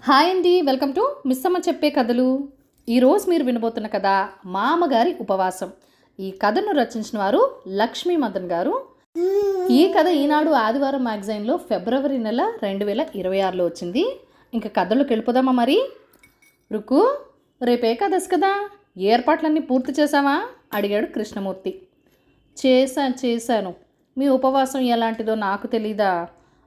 Hi అండి, welcome to Missamma చెప్పే కథలు. ఈరోజు మీరు వినబోతున్న కథ మామగారి ఉపవాసం. ఈ కథను రచించిన వారు లక్ష్మీ మదన్ గారు. ఈ కథ ఈనాడు ఆదివారం మ్యాగజైన్లో ఫిబ్రవరి నెల 2026లో వచ్చింది. ఇంకా కథలోకి వెళ్ళిపోదామా మరి? రుకు, రేపే కథస్ కదా, ఏర్పాట్లన్నీ పూర్తి చేశావా అడిగాడు కృష్ణమూర్తి. చేశాను. మీ ఉపవాసం ఎలాంటిదో నాకు తెలీదా?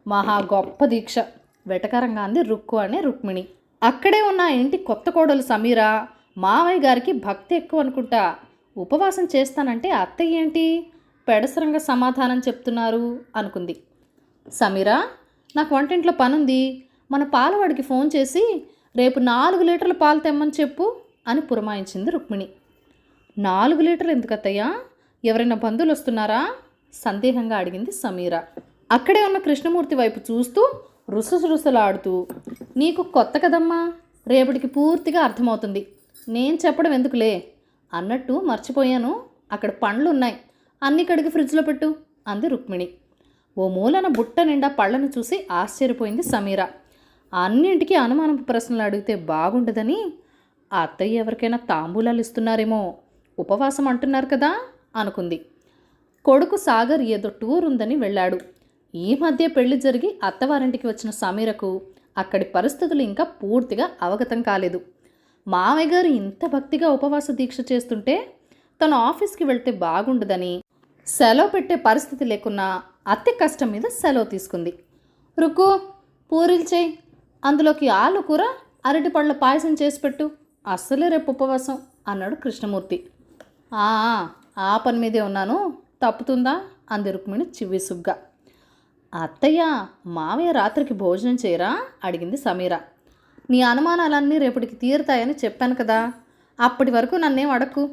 మహా గొప్ప దీక్ష, వెటకారంగా అంది రుక్కు అనే రుక్మిణి. అక్కడే ఉన్న ఇంటి కొత్త కోడలు సమీర, మావయ్య గారికి భక్తి ఎక్కువ అనుకుంటా, ఉపవాసం చేస్తానంటే అత్తయ్య ఏంటి పెడసరంగా సమాధానం చెప్తున్నారు అనుకుంది. సమీర, నాకు వంటింట్లో పనుంది, మన పాలవాడికి ఫోన్ చేసి రేపు 4 లీటర్ల పాలు తెమ్మని చెప్పు అని పురమాయించింది రుక్మిణి. 4 లీటర్లు ఎందుకు అత్తయ్య? ఎవరైనా బంధువులు వస్తున్నారా సందేహంగా అడిగింది సమీర. అక్కడే ఉన్న కృష్ణమూర్తి వైపు చూస్తూ రుసరుసలాడుతూ, నీకు కొత్త కదమ్మా, రేపటికి పూర్తిగా అర్థమవుతుంది, నేను చెప్పడం ఎందుకులే అన్నట్టు మర్చిపోయాను, అక్కడ పండ్లు ఉన్నాయి, అన్ని కడిగి ఫ్రిడ్జ్లో పెట్టు అంది రుక్మిణి. ఓ మూలన బుట్ట నిండా పళ్ళను చూసి ఆశ్చర్యపోయింది సమీర. అన్నింటికీ అనుమానపు ప్రశ్నలు అడిగితే బాగుండదని, ఆ అత్తయ్య ఎవరికైనా తాంబూలాలు ఇస్తున్నారేమో, ఉపవాసం అంటున్నారు కదా అనుకుంది. కొడుకు సాగర్ ఏదో టూర్ ఉందని వెళ్ళాడు. ఈ మధ్య పెళ్లి జరిగి అత్తవారింటికి వచ్చిన సమీరకు అక్కడి పరిస్థితులు ఇంకా పూర్తిగా అవగతం కాలేదు. మావయ్య గారు ఇంత భక్తిగా ఉపవాస దీక్ష చేస్తుంటే తను ఆఫీస్కి వెళ్తే బాగుండదని సెలవు పెట్టే పరిస్థితి లేకున్నా అతి కష్టం మీద సెలవు తీసుకుంది. రుక్కు, పూరీలు చేయి, అందులోకి ఆలు కూర, అరటిపళ్ళ పాయసం చేసి పెట్టు, అస్సలే రేపు ఉపవాసం అన్నాడు కృష్ణమూర్తి. ఆ పని మీదే ఉన్నాను, తప్పుతుందా అంది రుక్మిణి చివిసుగ్గా. అత్తయ్య, మావయ్య రాత్రికి భోజనం చేయరా అడిగింది సమీర. నీ అనుమానాలన్నీ రేపటికి తీరుతాయని చెప్పాను కదా, అప్పటి వరకు నన్నేం అడక్కు.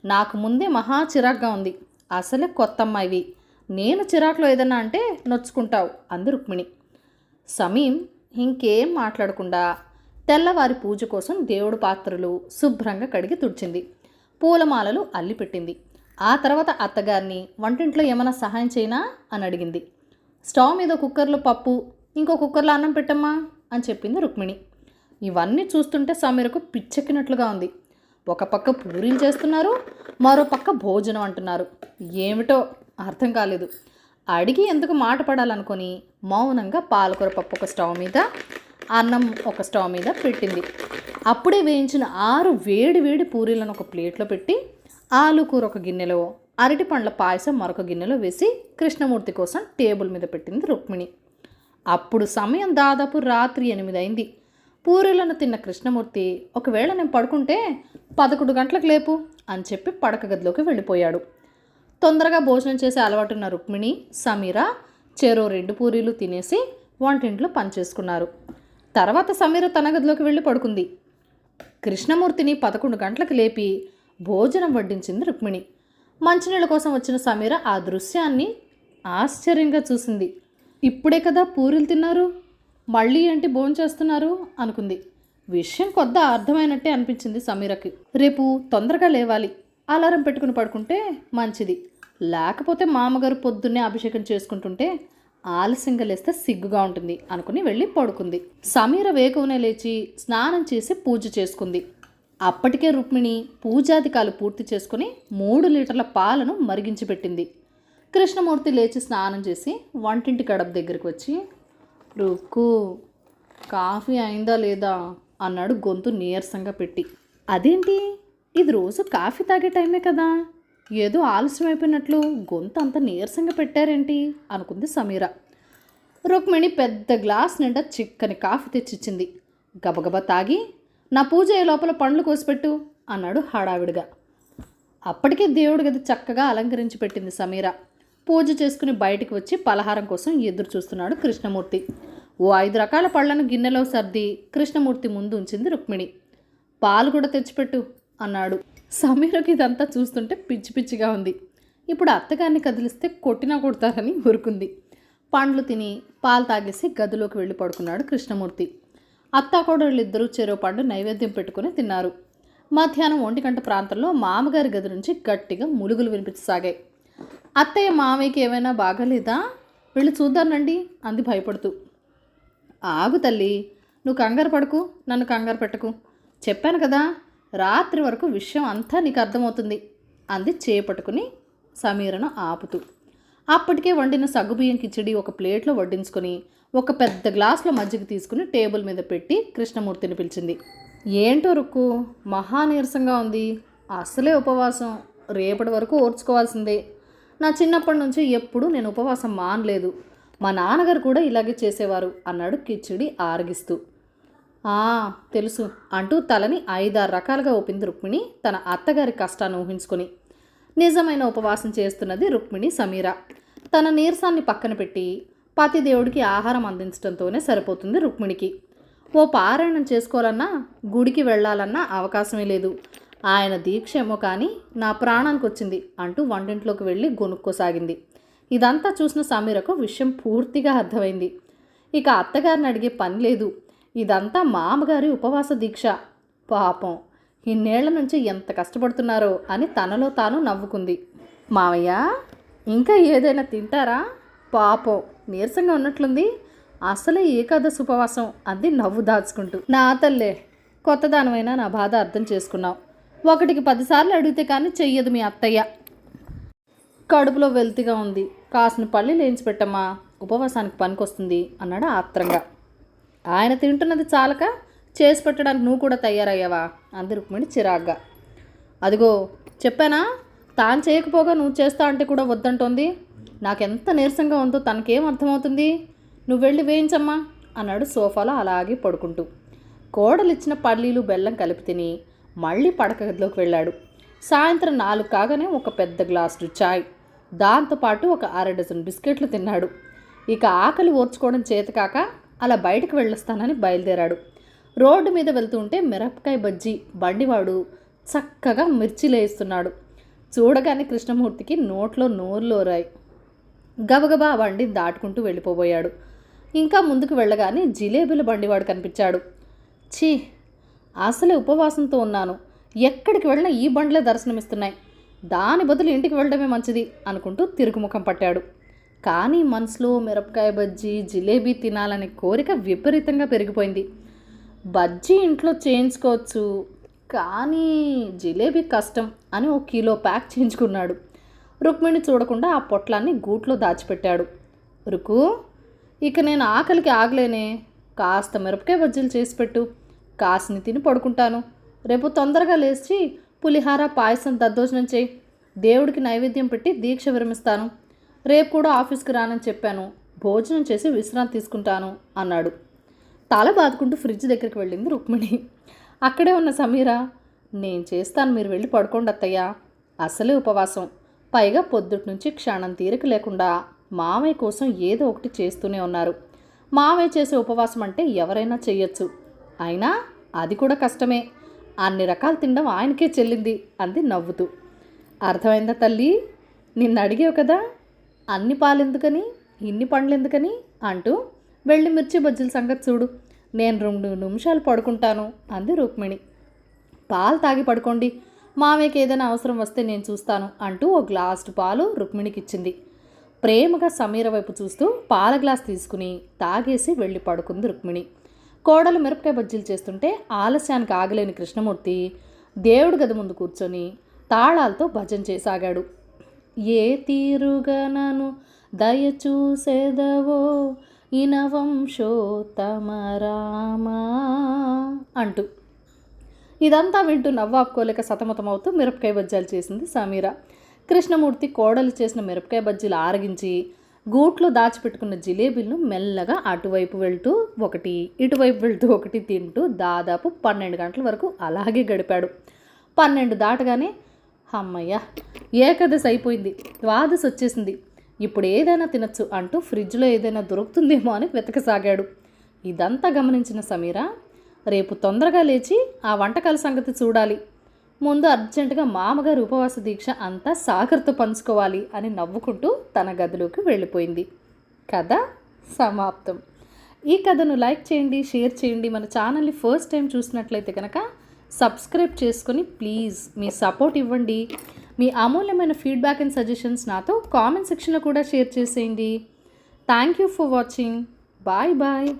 నాకు ముందే మహా చిరాగ్గా ఉంది, అసలే కొత్త అమ్మాయివి, నేను చిరాకులో ఏదన్నా అంటే నొచ్చుకుంటావు అంది రుక్మిణి. సమీం ఇంకేం మాట్లాడకుండా తెల్లవారి పూజ కోసం దేవుడు పాత్రలు శుభ్రంగా కడిగి తుడిచింది, పూలమాలలు అల్లిపెట్టింది. ఆ తర్వాత అత్తగారిని వంటింట్లో ఏమైనా సహాయం చేయనా అని అడిగింది. స్టవ్ మీద కుక్కర్లో పప్పు, ఇంకో కుక్కర్లో అన్నం పెట్టమ్మా అని చెప్పింది రుక్మిణి. ఇవన్నీ చూస్తుంటే సమీరకు పిచ్చెక్కినట్లుగా ఉంది. ఒక పక్క పూరీలు చేస్తున్నారు, మరో పక్క భోజనం అంటున్నారు. ఏమిటో అర్థం కాలేదు. అడిగి ఎందుకు మాట పడాలనుకొని మౌనంగా పాలకూర పప్పు ఒక స్టవ్ మీద, అన్నం ఒక స్టవ్ మీద పెట్టింది. అప్పుడే వేయించిన 6 వేడి పూరీలను ఒక ప్లేట్లో పెట్టి, ఆలు కూర ఒక గిన్నెలో, అరటి పండ్ల పాయసం మరొక గిన్నెలో వేసి కృష్ణమూర్తి కోసం టేబుల్ మీద పెట్టింది రుక్మిణి. అప్పుడు సమయం దాదాపు రాత్రి 8 అయింది. పూరీలను తిన్న కృష్ణమూర్తి, ఒకవేళ నేను పడుకుంటే 11 గంటలకు లేపు అని చెప్పి పడక గదిలోకి వెళ్ళిపోయాడు. తొందరగా భోజనం చేసే అలవాటున్న రుక్మిణి, సమీర చెరో 2 పూరీలు తినేసి వంటింట్లో పనిచేసుకున్నారు. తర్వాత సమీర తన గదిలోకి వెళ్ళి పడుకుంది. కృష్ణమూర్తిని 11 గంటలకు లేపి భోజనం వడ్డించింది రుక్మిణి. మంచినీళ్ళ కోసం వచ్చిన సమీర ఆ దృశ్యాన్ని ఆశ్చర్యంగా చూసింది. ఇప్పుడే కదా పూరీలు తిన్నారు, మళ్ళీ ఏంటి భోంచేస్తున్నారు అనుకుంది. విషయం కొద్ది అర్థమైనట్టే అనిపించింది సమీరకి. రేపు తొందరగా లేవాలి, అలారం పెట్టుకుని పడుకుంటే మంచిది, లేకపోతే మామగారు పొద్దున్నే అభిషేకం చేసుకుంటుంటే ఆలస్యంగా లేస్తే సిగ్గుగా ఉంటుంది అనుకుని వెళ్ళి పడుకుంది. సమీర వేకువనే లేచి స్నానం చేసి పూజ చేసుకుంది. అప్పటికే రుక్మిణి పూజాధికాలు పూర్తి చేసుకుని 3 లీటర్ల పాలను మరిగించి పెట్టింది. కృష్ణమూర్తి లేచి స్నానం చేసి వంటింటి గడప దగ్గరికి వచ్చి, రుక్కు, కాఫీ అయిందా లేదా అన్నాడు గొంతు నీరసంగా పెట్టి. అదేంటి, ఇది రోజు కాఫీ తాగే టైమే కదా, ఏదో ఆలస్యం అయిపోయినట్లు గొంతు అంత నీరసంగా పెట్టారేంటి అనుకుంది సమీర. రుక్మిణి పెద్ద గ్లాస్ నిండా చిక్కని కాఫీ తెచ్చిచ్చింది. గబగబా తాగి, నా పూజ అయ్యే లోపల పండ్లు కోసిపెట్టు అన్నాడు హడావిడిగా. అప్పటికే దేవుడి గది చక్కగా అలంకరించి పెట్టింది సమీర. పూజ చేసుకుని బయటికి వచ్చి పలహారం కోసం ఎదురు చూస్తున్నాడు కృష్ణమూర్తి. ఓ 5 రకాల పళ్లను గిన్నెలో సర్ది కృష్ణమూర్తి ముందు ఉంచింది రుక్మిణి. పాలు కూడా తెచ్చిపెట్టు అన్నాడు. సమీరకు ఇదంతా చూస్తుంటే పిచ్చి పిచ్చిగా ఉంది. ఇప్పుడు అత్తగారిని కదిలిస్తే కొట్టినా కొడతారని ఊరుకుంది. పండ్లు తిని పాలు తాగేసి గదిలోకి వెళ్ళి పడుకున్నాడు కృష్ణమూర్తి. అత్తాకోడళ్ళిద్దరూ చెరో పండు నైవేద్యం పెట్టుకుని తిన్నారు. మధ్యాహ్నం 1 గంట ప్రాంతంలో మామగారి గది నుంచి గట్టిగా ములుగులు వినిపించసాగాయి. అత్తయ్య, మామయ్యకి ఏమైనా బాగాలేదా, వెళ్ళి చూద్దానండి అంది భయపడుతూ. ఆగు తల్లి, నువ్వు కంగారు పడకు, నన్ను కంగారు పెట్టకు. చెప్పాను కదా, రాత్రి వరకు విషయం అంతా నీకు అర్థమవుతుంది అంది చేపట్టుకుని సమీరను ఆపుతూ. అప్పటికే వండిన సగ్గుబియ్యం కిచిడి ఒక ప్లేట్లో వడ్డించుకొని ఒక పెద్ద గ్లాసులో మజ్జిగ తీసుకుని టేబుల్ మీద పెట్టి కృష్ణమూర్తిని పిలిచింది. ఏంటో రుక్కు, మహా నీరసంగా ఉంది. అసలే ఉపవాసం, రేపటి వరకు ఓర్చుకోవాల్సిందే. నా చిన్నప్పటి నుంచి ఎప్పుడూ నేను ఉపవాసం మానలేదు. మా నాన్నగారు కూడా ఇలాగే చేసేవారు అన్నాడు కిచిడి ఆరగిస్తూ. తెలుసు అంటూ తలని 5-6 రకాలుగా ఊపింది రుక్మిణి తన అత్తగారి కష్టాన్ని ఊహించుకొని. నిజమైన ఉపవాసం చేస్తున్నది రుక్మిణి సమీర. తన నీరసాన్ని పక్కన పెట్టి పతిదేవుడికి ఆహారం అందించడంతోనే సరిపోతుంది రుక్మిణికి. ఓ పారాయణం చేసుకోవాలన్నా, గుడికి వెళ్ళాలన్నా అవకాశమే లేదు. ఆయన దీక్ష ఏమో కానీ నా ప్రాణానికి వచ్చింది అంటూ వంటింట్లోకి వెళ్ళి గొనుక్కోసాగింది. ఇదంతా చూసిన సమీరకు విషయం పూర్తిగా అర్థమైంది. ఇక అత్తగారిని అడిగే పని లేదు. ఇదంతా మామగారి ఉపవాస దీక్ష. పాపం, ఇన్నేళ్ల నుంచి ఎంత కష్టపడుతున్నారో అని తనలో తాను నవ్వుకుంది. మావయ్య, ఇంకా ఏదైనా తింటారా? పాపం నీరసంగా ఉన్నట్లుంది. అసలే ఏకాదశి ఉపవాసం అంది నవ్వు దాచుకుంటూ. నా తల్లే, కొత్తదానమైనా నా బాధ అర్థం చేసుకున్నావు. 1కి 10 సార్లు అడిగితే కానీ చెయ్యదు మీ అత్తయ్య. కడుపులో వెల్తిగా ఉంది, కాసిన పల్లి లేంచి పెట్టమ్మా, ఉపవాసానికి పనికొస్తుంది అన్నాడు ఆత్రంగా. ఆయన తింటున్నది చాలక చేసి పెట్టడానికి నువ్వు కూడా తయారయ్యావా అంది రుక్మిణి చిరాగ్గా. అదిగో చెప్పానా, తాను చేయకపోగా నువ్వు చేస్తా అంటే కూడా వద్దంటోంది. నాకెంత నీరసంగా ఉందో తనకేం అర్థమవుతుంది. నువ్వు వెళ్ళి వేయించమ్మా అన్నాడు సోఫాలో అలాగే పడుకుంటూ. కోడలిచ్చిన పల్లీలు బెల్లం కలిపి తిని మళ్ళీ పడక గదిలోకి వెళ్ళాడు. సాయంత్రం 4 కాగానే ఒక పెద్ద గ్లాసు చాయ్, దాంతోపాటు ఒక 1/2 డజన్ బిస్కెట్లు తిన్నాడు. ఇక ఆకలి ఓర్చుకోవడం చేతకాక అలా బయటకు వెళ్ళొస్తానని బయలుదేరాడు. రోడ్డు మీద వెళ్తుంటే మిరపకాయ బజ్జీ బండివాడు చక్కగా మిర్చిలు వేస్తున్నాడు. చూడగానే కృష్ణమూర్తికి నోట్లో నోరులోరాయి. గబగబా ఆ బండిని దాటుకుంటూ వెళ్ళిపోబోయాడు. ఇంకా ముందుకు వెళ్ళగానే జిలేబీల బండివాడు కనిపించాడు. ఛీ, అసలే ఉపవాసంతో ఉన్నాను, ఎక్కడికి వెళ్ళినా ఈ బండ్లే దర్శనమిస్తున్నాయి, దాని బదులు ఇంటికి వెళ్ళడమే మంచిది అనుకుంటూ తిరుగుముఖం పట్టాడు. కానీ మనసులో మిరపకాయ బజ్జీ జిలేబీ తినాలనే కోరిక విపరీతంగా పెరిగిపోయింది. బజ్జీ ఇంట్లో చేయించుకోవచ్చు, కానీ జిలేబీ కష్టం అని 1 కిలో ప్యాక్ చేయించుకున్నాడు. రుక్మిణి చూడకుండా ఆ పొట్లాన్ని గూట్లో దాచిపెట్టాడు. రుకు, ఇక నేను ఆకలికి ఆగలేనే, కాస్త మిరపకాయ బజ్జీలు చేసి పెట్టు, కాసిని తిని పడుకుంటాను. రేపు తొందరగా లేచి పులిహార పాయసం దద్దోజనం చేయి, దేవుడికి నైవేద్యం పెట్టి దీక్ష విరమిస్తాను. రేపు కూడా ఆఫీస్కి రానని చెప్పాను, భోజనం చేసి విశ్రాంతి తీసుకుంటాను అన్నాడు. తల బాదుకుంటూ ఫ్రిడ్జ్ దగ్గరికి వెళ్ళింది రుక్మిణి. అక్కడే ఉన్న సమీర, నేను చేస్తాను, మీరు వెళ్ళి పడుకోండి అత్తయ్య, అసలే ఉపవాసం, పైగా పొద్దుటి నుంచి క్షణం తీరిక లేకుండా మామయ్య కోసం ఏదో ఒకటి చేస్తూనే ఉన్నారు. మామయ్య చేసే ఉపవాసం అంటే ఎవరైనా చెయ్యొచ్చు, అయినా అది కూడా కష్టమే, అన్ని రకాలు తినడం ఆయనకే చెల్లింది అంది నవ్వుతూ. అర్థమైందా తల్లి, నిన్ను అడిగావు కదా, అన్ని పాలెందుకని ఇన్ని పండ్లు ఎందుకని అంటూ వెళ్ళి మిర్చి బజ్జీల సంగతి చూడు, నేను 2 నిమిషాలు పడుకుంటాను అంది రుక్మిణి. పాలు తాగి పడుకోండి, మామయ్యకి ఏదైనా అవసరం వస్తే నేను చూస్తాను అంటూ ఓ గ్లాసు పాలు రుక్మిణికి ఇచ్చింది. ప్రేమగా సమీర వైపు చూస్తూ పాల గ్లాస్ తీసుకుని తాగేసి వెళ్ళి పడుకుంది రుక్మిణి. కోడలు మిరపకాయ బజ్జీలు చేస్తుంటే ఆలస్యానికి ఆగలేని కృష్ణమూర్తి దేవుడి గది ముందు కూర్చొని తాళాలతో భజన చేసాగాడు. ఏ తీరుగనను దయచూసేదవో ఇనవంశోత్తమ రామా అంటూ. ఇదంతా వింటూ నవ్వాపుకోలేక సతమతమవుతూ మిరపకాయ బజ్జీలు చేసింది సమీర. కృష్ణమూర్తి కోడలు చేసిన మిరపకాయ బజ్జీలు ఆరగించి గూట్లో దాచిపెట్టుకున్న జిలేబీలను మెల్లగా అటువైపు వెళ్తూ ఒకటి, ఇటువైపు వెళ్తూ ఒకటి తింటూ దాదాపు 12 గంటల వరకు అలాగే గడిపాడు. 12 దాటగానే అమ్మయ్య, ఏకాదశి అయిపోయింది, ద్వాదశి వచ్చేసింది, ఇప్పుడు ఏదైనా తినచ్చు అంటూ ఫ్రిడ్జ్లో ఏదైనా దొరుకుతుందేమో అని వెతకసాగాడు. ఇదంతా గమనించిన సమీర, రేపు తొందరగా లేచి ఆ వంటకాల సంగతి చూడాలి, ముందు అర్జెంటుగా మామగారి ఉపవాస దీక్ష అంతా సాగర్తో పంచుకోవాలి అని నవ్వుకుంటూ తన గదిలోకి వెళ్ళిపోయింది. కథ సమాప్తం. ఈ కథను లైక్ చేయండి, షేర్ చేయండి. మన ఛానల్ని ఫస్ట్ టైం చూసినట్లయితే కనుక సబ్స్క్రైబ్ చేసుకొని ప్లీజ్ మీ సపోర్ట్ ఇవ్వండి. మీ అమూల్యమైన ఫీడ్బ్యాక్ అండ్ సజెషన్స్ నాతో కామెంట్ సెక్షన్లో కూడా షేర్ చేసేయండి. Thank you for watching. Bye bye.